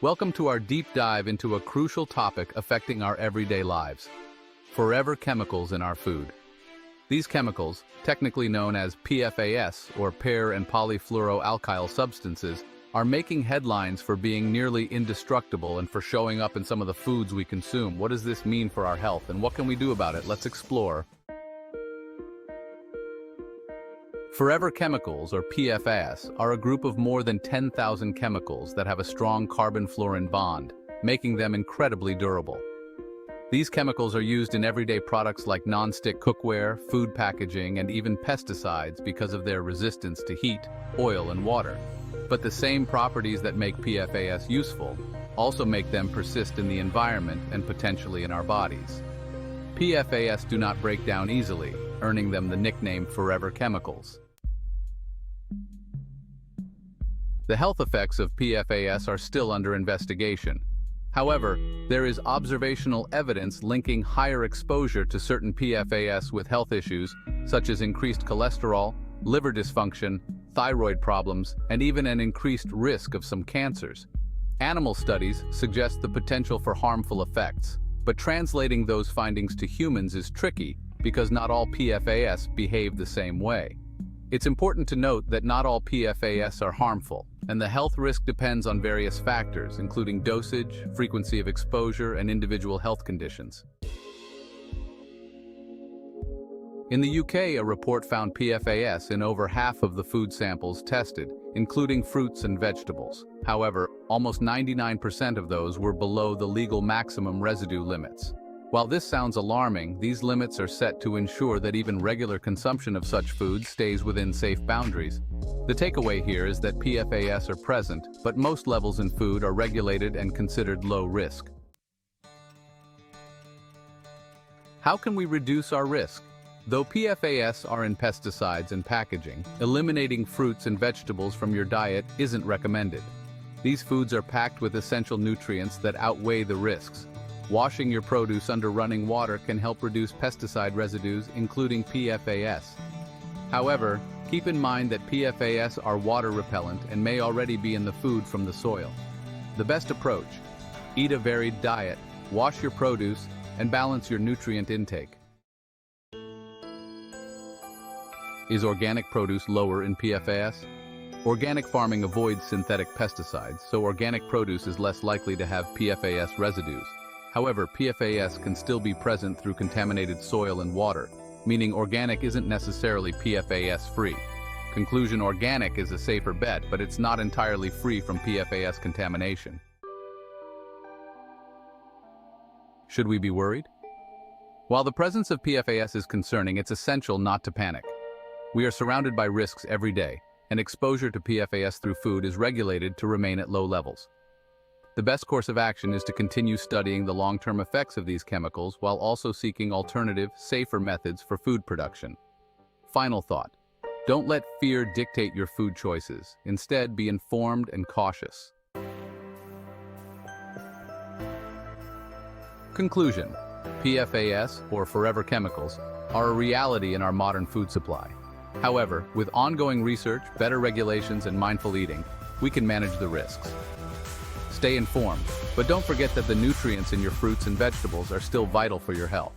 Welcome to our deep dive into a crucial topic affecting our everyday lives: forever chemicals in our food. These chemicals, technically known as PFAS or per- and polyfluoroalkyl substances, are making headlines for being nearly indestructible and for showing up in some of the foods we consume. What does this mean for our health, and what can we do about it? Let's explore. Forever chemicals, or PFAS, are a group of more than 10,000 chemicals that have a strong carbon-fluorine bond, making them incredibly durable. These chemicals are used in everyday products like non-stick cookware, food packaging, and even pesticides because of their resistance to heat, oil, and water. But the same properties that make PFAS useful also make them persist in the environment and potentially in our bodies. PFAS do not break down easily, earning them the nickname forever chemicals. The health effects of PFAS are still under investigation. However, there is observational evidence linking higher exposure to certain PFAS with health issues, such as increased cholesterol, liver dysfunction, thyroid problems, and even an increased risk of some cancers. Animal studies suggest the potential for harmful effects, but translating those findings to humans is tricky because not all PFAS behave the same way. It's important to note that not all PFAS are harmful, and the health risk depends on various factors, including dosage, frequency of exposure, and individual health conditions. In the UK, a report found PFAS in over half of the food samples tested, including fruits and vegetables. However, almost 99% of those were below the legal maximum residue limits. While this sounds alarming, these limits are set to ensure that even regular consumption of such foods stays within safe boundaries. The takeaway here is that PFAS are present, but most levels in food are regulated and considered low risk. How can we reduce our risk? Though PFAS are in pesticides and packaging, eliminating fruits and vegetables from your diet isn't recommended. These foods are packed with essential nutrients that outweigh the risks. Washing your produce under running water can help reduce pesticide residues, including PFAS. However, keep in mind that PFAS are water repellent and may already be in the food from the soil. The best approach: eat a varied diet, wash your produce, and balance your nutrient intake. Is organic produce lower in PFAS? Organic farming avoids synthetic pesticides, so organic produce is less likely to have PFAS residues. However, PFAS can still be present through contaminated soil and water, meaning organic isn't necessarily PFAS-free. Conclusion: organic is a safer bet, but it's not entirely free from PFAS contamination. Should we be worried? While the presence of PFAS is concerning, it's essential not to panic. We are surrounded by risks every day, and exposure to PFAS through food is regulated to remain at low levels. The best course of action is to continue studying the long-term effects of these chemicals while also seeking alternative, safer methods for food production. Final thought: don't let fear dictate your food choices. Instead, be informed and cautious. Conclusion: PFAS, or forever chemicals, are a reality in our modern food supply. However, with ongoing research, better regulations, and mindful eating, we can manage the risks. Stay informed, but don't forget that the nutrients in your fruits and vegetables are still vital for your health.